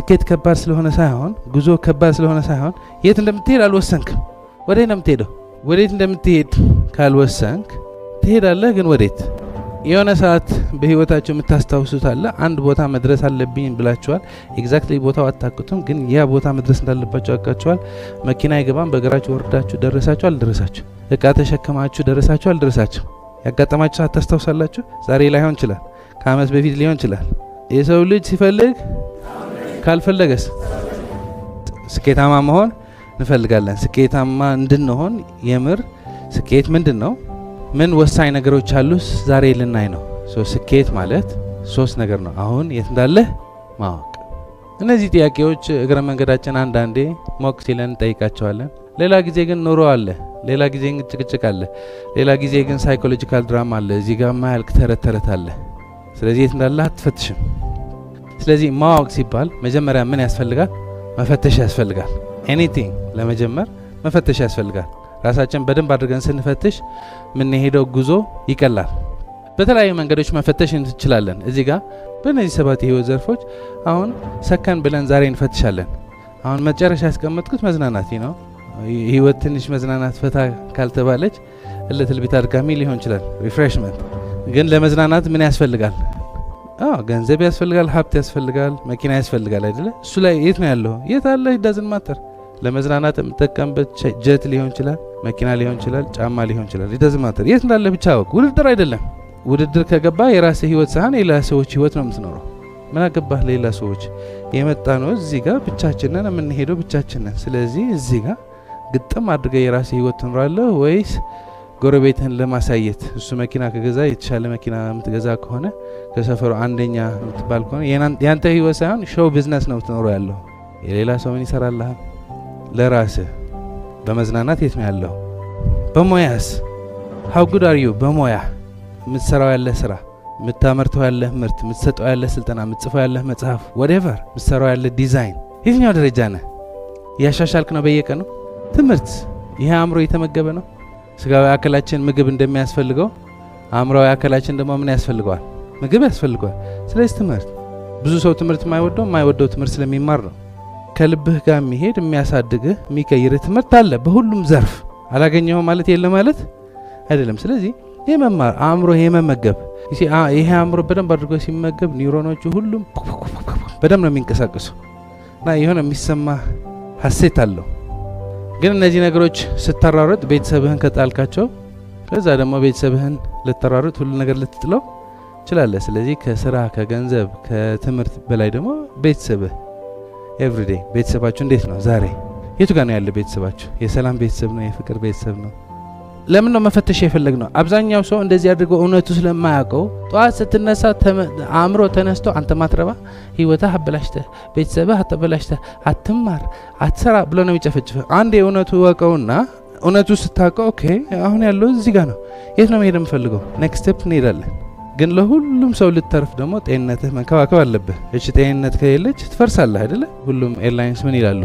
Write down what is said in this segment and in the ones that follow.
ስኬት ከባድ ስለሆነ ሳይሆን ጉዞ ከባድ ስለሆነ ሳይሆን የት እንደምትሄድ አልወሰንክም። ወዴት ነው የምትሄደው? ወዴት እንደምትሄድ ካልወሰንክ ትሄዳለህ፣ ግን ወዴት? የሆነ ሰዓት በህይወታችሁ የምታስታውሱት አለ። አንድ ቦታ መድረስ አለብኝ ብላችኋል። ኤግዛክትሊ ቦታው አታውቁትም፣ ግን ያ ቦታ መድረስ እንዳለባችሁ አውቃችኋል። መኪና አይገባም፣ በእግራችሁ ወርዳችሁ ደረሳችሁ አልደረሳችሁ? እቃ ተሸክማችሁ ደረሳችሁ አልደረሳችሁ? ያጋጠማችሁ ሰዓት ታስታውሳላችሁ? ዛሬ ላይሆን ይችላል፣ ከአመት በፊት ሊሆን ይችላል። የሰው ልጅ ሲፈልግ ካልፈለገስ? ስኬታማ መሆን እንፈልጋለን። ስኬታማ እንድንሆን የምር ስኬት ምንድን ነው? ምን ወሳኝ ነገሮች አሉ? ዛሬ ልናይ ነው። ስኬት ማለት 3 ነገር ነው። አሁን የት እንዳለህ ማወቅ። እነዚህ ጥያቄዎች እግረ መንገዳችን አንዳንዴ ሞቅ ሲለን እንጠይቃቸዋለን። ሌላ ጊዜ ግን ኑሮ አለ፣ ሌላ ጊዜ ግን ጭቅጭቅ አለ፣ ሌላ ጊዜ ግን ሳይኮሎጂካል ድራማ አለ፣ እዚህ ጋር ማያልቅ ተረት አለ። ስለዚህ የት እንዳለህ አትፈትሽም። ስለዚህ ማወቅ ሲባል መጀመሪያ ምን ያስፈልጋል? መፈተሽ ያስፈልጋል። ኤኒቲንግ ለመጀመር መፈተሽ ያስፈልጋል። ራሳችን በደንብ አድርገን ስንፈትሽ የምንሄደው ጉዞ ይቀላል። በተለያዩ መንገዶች መፈተሽ እንችላለን። እዚህ ጋር በእነዚህ 7 የህይወት ዘርፎች አሁን ሰከን ብለን ዛሬ እንፈትሻለን። አሁን መጨረሻ ያስቀመጥኩት መዝናናት ነው። ህይወት ትንሽ መዝናናት ፈታ ካልተባለች ለትልቢት አድካሚ ሊሆን ይችላል። ሪፍሬሽመንት ግን ለመዝናናት ምን ያስፈልጋል? ገንዘብ ያስፈልጋል፣ ሀብት ያስፈልጋል፣ መኪና ያስፈልጋል አይደለ? እሱ ላይ የት ነው ያለው? የት አለ? ዳዝንት ማተር። ለመዝናናት የምጠቀምበት ጀት ሊሆን ይችላል፣ መኪና ሊሆን ይችላል፣ ጫማ ሊሆን ይችላል። ዳዝንት ማተር። የት እንዳለ ብቻ አወቅ። ውድድር አይደለም። ውድድር ከገባ የራስህ ህይወት ሳይሆን የሌላ ሰዎች ህይወት ነው የምትኖረው። ምን አገባህ ሌላ ሰዎች? የመጣ ነው እዚህ ጋር ብቻችንን የምንሄደው ብቻችንን። ስለዚህ እዚህ ጋር ግጥም አድርገህ የራስህ ህይወት ትኖራለህ ወይስ ጎረቤትህን ለማሳየት? እሱ መኪና ከገዛ የተሻለ መኪና የምትገዛ ከሆነ ከሰፈሩ አንደኛ የምትባል ከሆነ ያንተ ህይወት ሳይሆን ሾው ቢዝነስ ነው የምትኖረው ያለው። የሌላ ሰው ምን ይሰራልሃል? ለራስህ በመዝናናት የት ነው ያለው? በሞያስ how good are you? በሞያ የምትሰራው ያለ ስራ፣ የምታመርተው ያለ ምርት፣ የምትሰጠው ያለ ስልጠና፣ የምትጽፈው ያለ መጽሐፍ፣ whatever የምትሰራው ያለ ዲዛይን፣ የትኛው ደረጃ ነህ? ያሻሻልክ ነው በየቀኑ? ትምህርት፣ ይሄ አእምሮ የተመገበ ነው? ስጋዊ አካላችን ምግብ እንደሚያስፈልገው አእምሮዊ አካላችን ደግሞ ምን ያስፈልገዋል? ምግብ ያስፈልገዋል። ስለዚህ ትምህርት፣ ብዙ ሰው ትምህርት የማይወደው ትምህርት ስለሚማር ነው። ከልብህ ጋር የሚሄድ የሚያሳድግህ የሚቀይርህ ትምህርት አለ በሁሉም ዘርፍ። አላገኘኸው ማለት የለ ማለት አይደለም። ስለዚህ የመማር አእምሮ የመመገብ ይሄ አእምሮ በደንብ አድርጎ ሲመገብ ኒውሮኖቹ ሁሉም በደንብ ነው የሚንቀሳቀሱ እና የሆነ የሚሰማ ሀሴት አለው። ግን እነዚህ ነገሮች ስታራሩጥ ቤተሰብህን ከጣልካቸው ከዛ ደግሞ ቤተሰብህን ልታራሩጥ ሁሉ ነገር ልትጥለው ትችላለህ። ስለዚህ ከስራ ከገንዘብ ከትምህርት በላይ ደግሞ ቤተሰብህ ኤቭሪዴይ ቤተሰባችሁ እንዴት ነው ዛሬ? የቱ ጋር ነው ያለ ቤተሰባችሁ? የሰላም ቤተሰብ ነው? የፍቅር ቤተሰብ ነው? ለምን ነው መፈተሽ የፈለግ ነው? አብዛኛው ሰው እንደዚህ አድርገው እውነቱ ስለማያውቀው ጠዋት ስትነሳ አእምሮ ተነስቶ አንተ ማትረባ ህይወትህ አበላሽተህ ቤተሰብህ አበላሽተህ አትማር አትሰራ ብሎ ነው የሚጨፈጭፍ። አንድ የእውነቱ ወቀውና እውነቱ ስታውቀው ኦኬ አሁን ያለው እዚህ ጋር ነው፣ የት ነው መሄድ የምፈልገው? ኔክስት ስቴፕ እንሄዳለን። ግን ለሁሉም ሰው ልትተርፍ ደግሞ ጤንነትህ መንከባከብ አለብህ። እቺ ጤንነት ከሌለች ትፈርሳለህ አይደለ? ሁሉም ኤርላይንስ ምን ይላሉ?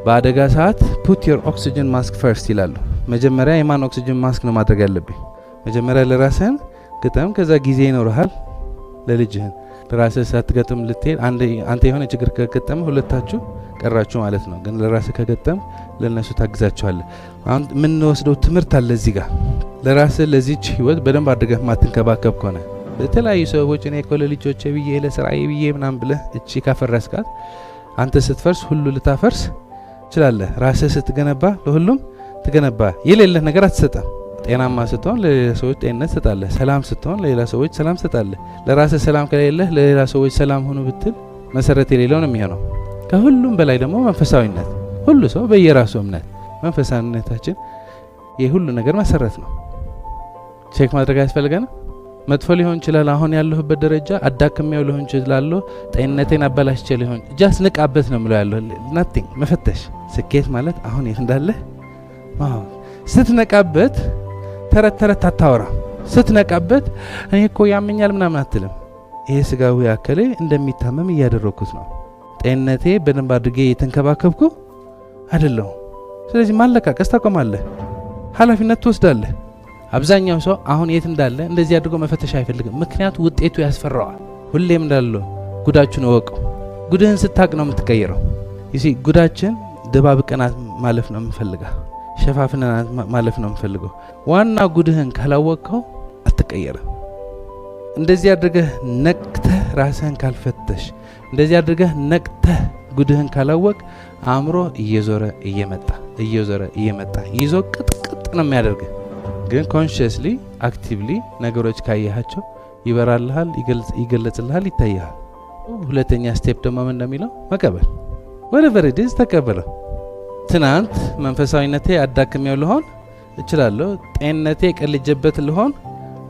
በአደጋ ሰዓት ፑት ዮር ኦክሲጅን ማስክ ፈርስት ይላሉ። መጀመሪያ የማን ኦክሲጅን ማስክ ነው ማድረግ ያለብኝ? መጀመሪያ ለራስህን ግጠም፣ ከዛ ጊዜ ይኖርሃል ለልጅህን። ለራስህ ሳትገጥም ልትሄድ አንተ የሆነ ችግር ከገጠመ ሁለታችሁ ቀራችሁ ማለት ነው። ግን ለራስህ ከገጠም ለነሱ ታግዛቸዋለህ። አሁን ምን ወስደው ትምህርት አለ እዚህ ጋር። ለራስህ ለዚህች ህይወት በደንብ አድርገህ ማትንከባከብ ከሆነ ለተለያዩ ሰዎች እኔ እኮ ለልጆቼ ብዬ ለስራዬ ብዬ ምናምን ብለህ እቺ ካፈረስካት አንተ ስትፈርስ ሁሉ ልታፈርስ ትችላለህ። ራስህ ስትገነባ ለሁሉም ትገነባ። የሌለህ ነገር አትሰጠም። ጤናማ ስትሆን ለሌላ ሰዎች ጤንነት ትሰጣለህ። ሰላም ስትሆን ለሌላ ሰዎች ሰላም ትሰጣለህ። ለራስህ ሰላም ከሌለህ ለሌላ ሰዎች ሰላም ሆኑ ብትል መሰረት የሌለው ነው የሚሆነው። ከሁሉም በላይ ደግሞ መንፈሳዊነት። ሁሉ ሰው በየራሱ እምነት፣ መንፈሳዊነታችን የሁሉ ነገር መሰረት ነው። ቼክ ማድረግ ያስፈልገናል። መጥፎ ሊሆን ይችላል። አሁን ያለሁበት ደረጃ አዳክሜው ሊሆን ይችላል። ጤንነቴን አበላሽቼ ሊሆን ጃስ ንቃበት ነው ምለው ያለው ናቲንግ መፈተሽ። ስኬት ማለት አሁን የት እንዳለ ማወቅ። ስትነቃበት ተረት አታወራ። ስትነቃበት እኔ እኮ ያመኛል ምናምን አትልም። ይሄ ስጋዊ አካሌ እንደሚታመም እያደረኩት ነው። ጤንነቴ በደንብ አድርጌ የተንከባከብኩ አይደለሁ። ስለዚህ ማለቃቀስ ታቆማለህ። ኃላፊነት ትወስዳለህ። አብዛኛው ሰው አሁን የት እንዳለ እንደዚህ አድርጎ መፈተሽ አይፈልግም። ምክንያቱ ውጤቱ ያስፈራዋል። ሁሌም እንዳለው ጉዳችሁን እወቁ። ጉድህን ስታቅ ነው የምትቀየረው። ይሲ ጉዳችን ደባብቀናት ማለፍ ነው የምንፈልገው፣ ሸፋፍነናት ማለፍ ነው የምንፈልገው። ዋና ጉድህን ካላወቀው አትቀየርም። እንደዚህ አድርገህ ነቅተህ ራስህን ካልፈተሽ፣ እንደዚህ አድርገህ ነቅተህ ጉድህን ካላወቅ አእምሮ እየዞረ እየመጣ ይዞ ቅጥቅጥ ነው የሚያደርግህ። ግን ኮንሽስሊ አክቲቭሊ ነገሮች ካየሃቸው ይበራልሃል፣ ይገለጽልሃል፣ ይታያል። ሁለተኛ ስቴፕ ደግሞ ምን እንደሚለው መቀበል። whatever it is ተቀበለው። ትናንት መንፈሳዊነቴ አዳክሜው ልሆን እችላለሁ፣ ጤንነቴ ቀልጀበት ልሆን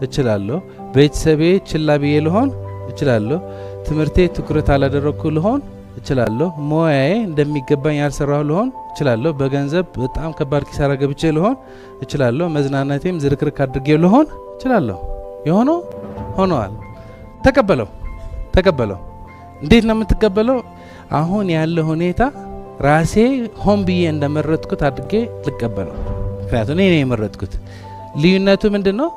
እችላለሁ፣ ቤተሰቤ ችላ ብዬ ልሆን እችላለሁ፣ ትምህርቴ ትኩረት አላደረኩ ልሆን እችላለሁ፣ ሞያዬ እንደሚገባኝ ያልሰራሁ ልሆን እችላለሁ፣ በገንዘብ በጣም ከባድ ኪሳራ ገብቼ ልሆን እችላለሁ፣ መዝናናቴም ዝርክርክ አድርጌው ልሆን እችላለሁ። የሆነው ሆኗል። ተቀበለው። እንዴት ነው የምትቀበለው? አሁን ያለ ሁኔታ ራሴ ሆን ብዬ እንደመረጥኩት አድርጌ ልቀበለው። ምክንያቱም እኔ ነው የመረጥኩት። ልዩነቱ ምንድነው?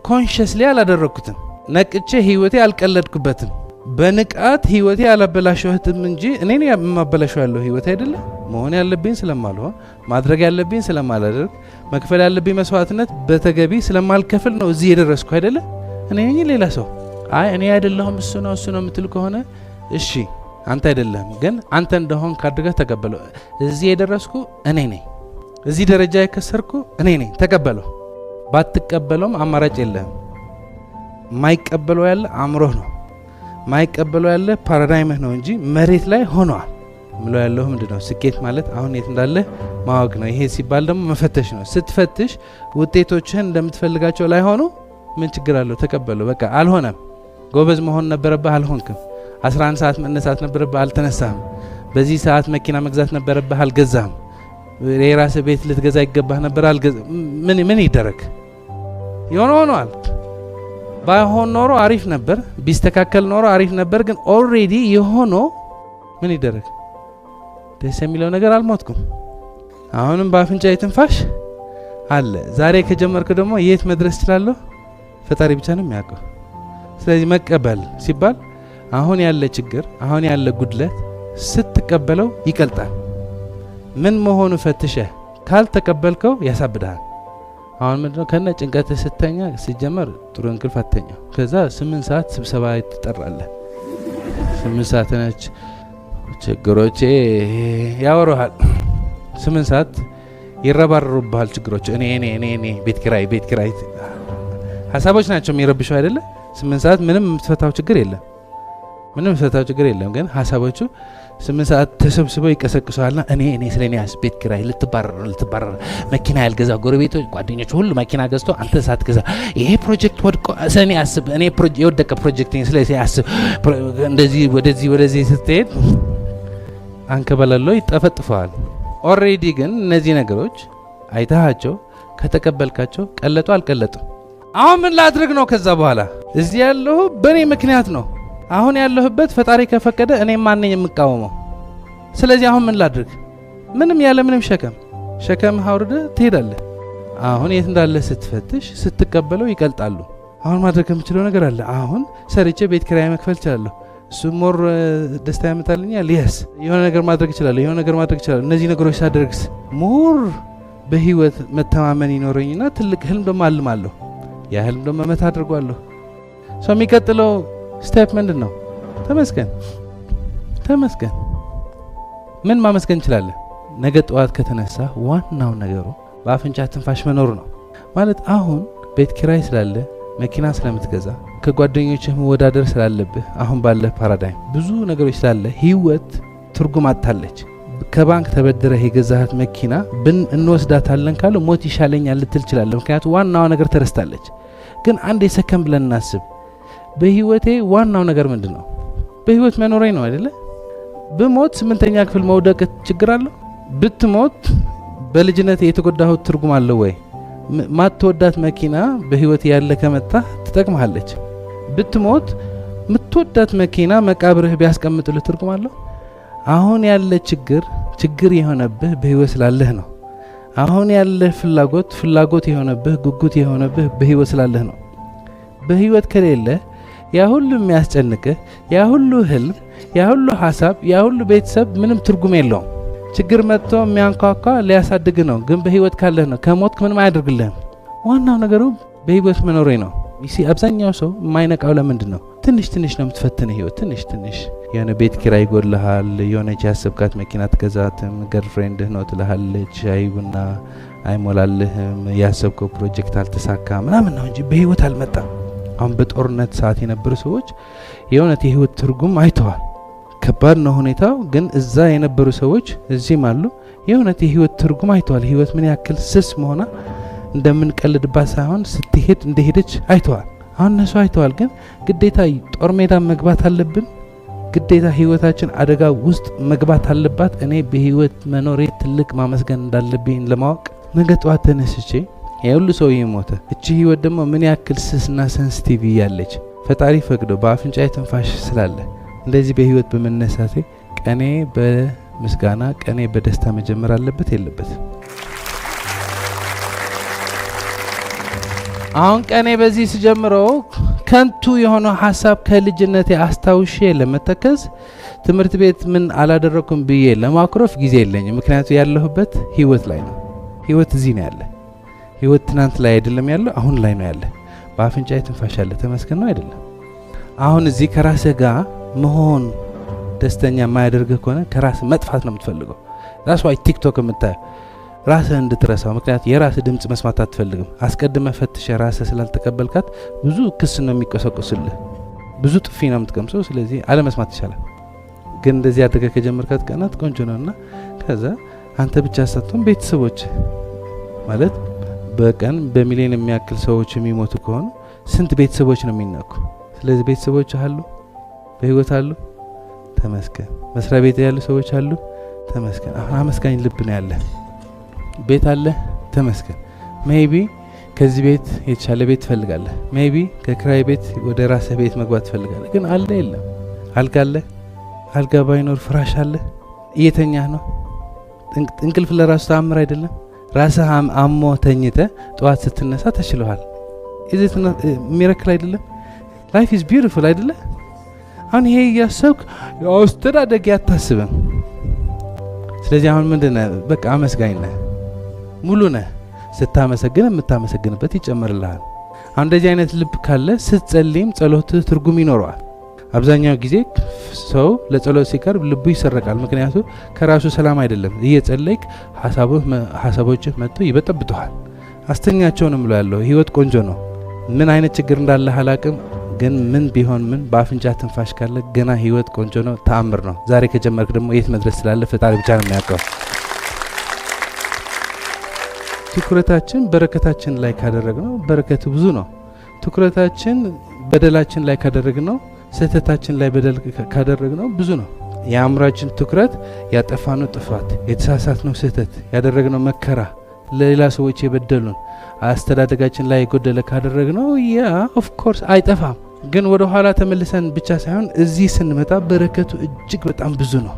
ኮንሽስሊ አላደረኩትም። ነቅቼ ህይወቴ አልቀለድኩበትም። በንቃት ህይወቴ አላበላሸሁትም እንጂ እኔ ነኝ የማበላሸው ያለው ህይወት አይደለ። መሆን ያለብኝ ስለማልሆን፣ ማድረግ ያለብኝ ስለማላደርግ፣ መክፈል ያለብኝ መስዋዕትነት በተገቢ ስለማልከፍል ነው እዚህ የደረስኩ አይደለ። እኔ ነኝ ሌላ ሰው። አይ እኔ አይደለሁም እሱ ነው የምትል ከሆነ እሺ አንተ አይደለም፣ ግን አንተ እንደሆን ካድርገህ ተቀበለው። እዚህ የደረስኩ እኔ ነኝ፣ እዚህ ደረጃ የከሰርኩ እኔ ነኝ። ተቀበለው። ባትቀበለውም አማራጭ የለህም። ማይቀበለው ያለ አእምሮህ ነው፣ ማይቀበለው ያለ ፓራዳይምህ ነው እንጂ መሬት ላይ ሆኗል። ምሎ ያለው ምንድነው? ስኬት ማለት አሁን የት እንዳለ ማወቅ ነው። ይሄ ሲባል ደግሞ መፈተሽ ነው። ስትፈትሽ ውጤቶችህን እንደምትፈልጋቸው ላይ ሆኑ ምን ችግር አለው? ተቀበለው። በቃ አልሆነም። ጎበዝ መሆን ነበረብህ፣ አልሆንክም። 11 ሰዓት መነሳት ነበረብህ፣ አልተነሳህም። በዚህ ሰዓት መኪና መግዛት ነበረብህ፣ አልገዛህም። የራስህ ቤት ልትገዛ ይገባህ ነበር፣ አልገዛም። ምን ይደረግ? የሆነ ሆኗል። ባይሆን ኖሮ አሪፍ ነበር፣ ቢስተካከል ኖሮ አሪፍ ነበር። ግን ኦልሬዲ የሆነ ምን ይደረግ? ደስ የሚለው ነገር አልሞትኩም። አሁንም በአፍንጫ የትንፋሽ አለ። ዛሬ ከጀመርኩ ደግሞ የት መድረስ እችላለሁ? ፈጣሪ ብቻ ነው የሚያውቀው። ስለዚህ መቀበል ሲባል አሁን ያለ ችግር፣ አሁን ያለ ጉድለት ስትቀበለው ይቀልጣል። ምን መሆኑ ፈትሸህ ካልተቀበልከው ያሳብድሃል። አሁን ምንድነው? ከነ ጭንቀት ስተኛ ሲጀመር ጥሩ እንቅልፍ አተኛ። ከዛ 8 ሰዓት ስብሰባ ትጠራለህ። 8 ሰዓት ነች፣ ችግሮቼ ያወሩሃል። 8 ሰዓት ይረባረሩብሃል ችግሮች። እኔ ቤት ኪራይ ሀሳቦች ናቸው የሚረብሸው አይደለ? 8 ሰዓት ምንም የምትፈታው ችግር የለም። ግን ሀሳቦቹ 8 ሰዓት ተሰብስበው ይቀሰቅሱሃልና እኔ ስለኔ ቤት ኪራይ ልትባረር፣ መኪና ያልገዛ ጎረቤቶች፣ ጓደኞች ሁሉ መኪና ገዝቶ አንተ ሳትገዛ፣ ይሄ ፕሮጀክት ወድቆ ስለኔ አስብ፣ እኔ የወደቀ ፕሮጀክት ስለዚህ አስብ። እንደዚህ ወደዚህ ስትሄድ አንከባለለው ይጠፈጥፈዋል። ኦሬዲ ግን እነዚህ ነገሮች አይታሃቸው ከተቀበልካቸው ቀለጡ አልቀለጡም። አሁን ምን ላድርግ ነው? ከዛ በኋላ እዚህ ያለሁ በእኔ ምክንያት ነው። አሁን ያለሁበት ፈጣሪ ከፈቀደ እኔ ማንኝ የምቃወመው። ስለዚህ አሁን ምን ላድርግ? ምንም ያለ ምንም ሸከም አውርደ ትሄዳለህ። አሁን የት እንዳለ ስትፈትሽ ስትቀበለው ይቀልጣሉ። አሁን ማድረግ የምችለው ነገር አለ። አሁን ሰርቼ ቤት ኪራይ መክፈል እችላለሁ። እሱ ሞር ደስታ ያመጣልኛል። የስ የሆነ ነገር ማድረግ እችላለሁ። እነዚህ ነገሮች ሳደርግስ ሞር በህይወት መተማመን ይኖረኝና ትልቅ ህልም ደግሞ አልማለሁ። ያ ህልም ደግሞ መታ አድርጓለሁ። ሰው የሚቀጥለው ስቴፕ ምንድን ነው? ተመስገን። ምን ማመስገን እንችላለን? ነገ ጠዋት ከተነሳ ዋናው ነገሩ በአፍንጫ ትንፋሽ መኖር ነው ማለት። አሁን ቤት ኪራይ ስላለ፣ መኪና ስለምትገዛ፣ ከጓደኞችህ መወዳደር ስላለብህ፣ አሁን ባለ ፓራዳይም ብዙ ነገሮች ስላለ ህይወት ትርጉም አጥታለች። ከባንክ ተበድረህ የገዛሃት መኪና እንወስዳታለን ካለ ሞት ይሻለኛል ልትል ትችላለህ። ምክንያቱም ዋናው ነገር ተረስታለች። ግን አንድ የሰከም ብለን እናስብ። በህይወቴ ዋናው ነገር ምንድነው? በህይወት መኖሬ ነው አይደለ? ብሞት 8ኛ ክፍል መውደቅ ችግር አለው? ብትሞት በልጅነት የተጎዳሁት ትርጉም አለው ወይ? ማትወዳት መኪና በህይወት ያለ ከመጣ ትጠቅምሃለች። ብትሞት ምትወዳት መኪና መቃብርህ ቢያስቀምጥልህ ትርጉም አለው? አሁን ያለ ችግር የሆነብህ በህይወት ስላለህ ነው። አሁን ያለ ፍላጎት የሆነብህ ጉጉት የሆነብህ በህይወት ስላለህ ነው። በህይወት ከሌለ ያ ሁሉ የሚያስጨንቅህ፣ ያ ሁሉ ህልም፣ ያ ሁሉ ሐሳብ ያ ሁሉ ቤተሰብ ምንም ትርጉም የለውም። ችግር መጥቶ የሚያንኳኳ ሊያሳድግ ነው፣ ግን በህይወት ካለህ ነው። ከሞትክ ምንም አያደርግልህም። ዋናው ነገሩ በህይወት መኖሬ ነው። አብዛኛው ሰው የማይነቃው ለምንድን ነው? ትንሽ ትንሽ ነው የምትፈትነው ህይወት። ትንሽ ትንሽ የሆነ ቤት ኪራይ ይጎልሃል፣ የሆነች ያሰብካት መኪና ትገዛትም፣ ገርፍሬንድህ ነው ትልሃለች፣ ሻይ ቡና አይሞላልህም፣ ያሰብከው ፕሮጀክት አልተሳካ ምናምን ነው እንጂ በህይወት አልመጣም። አሁን በጦርነት ሰዓት የነበሩ ሰዎች የእውነት የህይወት ትርጉም አይተዋል። ከባድ ነው ሁኔታው፣ ግን እዛ የነበሩ ሰዎች እዚህም አሉ። የእውነት የህይወት ትርጉም አይተዋል። ህይወት ምን ያክል ስስ መሆና እንደምንቀልድባት ሳይሆን ስትሄድ እንደሄደች አይተዋል። አሁን እነሱ አይተዋል። ግን ግዴታ ጦር ሜዳ መግባት አለብን? ግዴታ ህይወታችን አደጋ ውስጥ መግባት አለባት? እኔ በህይወት መኖሬ ትልቅ ማመስገን እንዳለብኝ ለማወቅ ነገ ጠዋት ተነስቼ የሁሉ ሰው ይሞተ፣ እቺ ህይወት ደግሞ ምን ያክል ስስና ሴንሲቲቭ ያለች ፈጣሪ ፈቅዶ በአፍንጫዬ ትንፋሽ ስላለ እንደዚህ በህይወት በመነሳቴ ቀኔ በምስጋና ቀኔ በደስታ መጀመር አለበት የለበት? አሁን ቀኔ በዚህ ስጀምረው ከንቱ የሆነው ሐሳብ ከልጅነቴ አስታውሼ ለመተከዝ ትምህርት ቤት ምን አላደረኩም ብዬ ለማኩረፍ ጊዜ የለኝም። ምክንያቱ ያለሁበት ህይወት ላይ ነው። ህይወት እዚህ ነው ያለ። ህይወት ትናንት ላይ አይደለም ያለው፣ አሁን ላይ ነው ያለ። በአፍንጫዬ ትንፋሽ አለ፣ ተመስገን ነው አይደለም? አሁን እዚህ ከራስህ ጋር መሆን ደስተኛ የማያደርግህ ከሆነ ከራስህ መጥፋት ነው የምትፈልገው። ራስ ዋይ ቲክቶክ የምታየው ራስህ እንድትረሳው። ምክንያት የራስህ ድምጽ መስማት አትፈልግም። አስቀድመህ ፈትሸህ ራስህ ስላልተቀበልካት ብዙ ክስ ነው የሚቆሰቁስልህ፣ ብዙ ጥፊ ነው የምትቀምሰው። ስለዚህ አለመስማት ይቻላል። ግን እንደዚህ አድርገህ ከጀመርካት ቀናት ቆንጆ ነውና ከዛ አንተ ብቻ ሳትሆን ቤተሰቦች ማለት በቀን በሚሊዮን የሚያክል ሰዎች የሚሞቱ ከሆኑ ስንት ቤተሰቦች ነው የሚነኩ? ስለዚህ ቤተሰቦች አሉ፣ በህይወት አሉ፣ ተመስገን። መስሪያ ቤት ያሉ ሰዎች አሉ፣ ተመስገን። አሁን አመስጋኝ ልብ ነው ያለ። ቤት አለ፣ ተመስገን። ሜይቢ ከዚህ ቤት የተሻለ ቤት ትፈልጋለህ። ሜይቢ ከክራይ ቤት ወደ ራስህ ቤት መግባት ትፈልጋለህ። ግን አለ የለም? አልጋ አለ። አልጋ ባይኖር ፍራሽ አለ። እየተኛህ ነው። እንቅልፍ ለራሱ ተአምር አይደለም? ራስህ አሞ ተኝተ ጠዋት ስትነሳ ተችሏል። ኢዝ ሚራክል አይደለም? ላይፍ ኢዝ ቢዩቲፉል አይደለ? አሁን ይሄ እያሰብክ አስተዳደግ አታስብም። ስለዚህ አሁን ምንድነው? በቃ አመስጋኝ ነህ፣ ሙሉ ነህ። ስታመሰግን የምታመሰግንበት ይጨምርልሃል። አሁን እንደዚህ አይነት ልብ ካለ ስትጸልይም ጸሎትህ ትርጉም ይኖረዋል። አብዛኛው ጊዜ ሰው ለጸሎት ሲቀርብ ልቡ ይሰረቃል። ምክንያቱ ከራሱ ሰላም አይደለም። እየጸለይክ ሐሳቦችህ መጥቶ ይበጠብጡሃል። አስተኛቸው ነው ብሎ ያለው። ህይወት ቆንጆ ነው። ምን አይነት ችግር እንዳለ አላቅም፣ ግን ምን ቢሆን ምን በአፍንጫ ትንፋሽ ካለ ገና ህይወት ቆንጆ ነው፣ ተአምር ነው። ዛሬ ከጀመርክ ደግሞ የት መድረስ ስላለ ፈጣሪ ብቻ ነው የሚያውቀው። ትኩረታችን በረከታችን ላይ ካደረግነው በረከቱ ብዙ ነው። ትኩረታችን በደላችን ላይ ካደረግነው ስህተታችን ላይ በደል ካደረግነው ብዙ ነው። የአእምሯችን ትኩረት ያጠፋነው ጥፋት፣ የተሳሳትነው ስህተት፣ ያደረግነው መከራ፣ ለሌላ ሰዎች የበደሉን አስተዳደጋችን ላይ የጎደለ ካደረግነው ያ ኦፍ ኮርስ አይጠፋም። ግን ወደ ኋላ ተመልሰን ብቻ ሳይሆን እዚህ ስንመጣ በረከቱ እጅግ በጣም ብዙ ነው።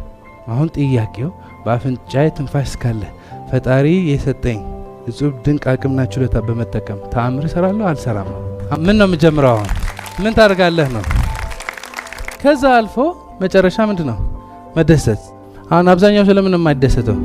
አሁን ጥያቄው በአፍንጫዬ ትንፋሽ ካለ ፈጣሪ የሰጠኝ እጹብ ድንቅ አቅምና ችሎታ በመጠቀም ተአምር እሰራለሁ አልሰራም ነው። ምን ነው የምጀምረው? አሁን ምን ታደርጋለህ ነው። ከዛ አልፎ መጨረሻ ምንድነው? መደሰት። አሁን አብዛኛው ስለምን የማይደሰተው?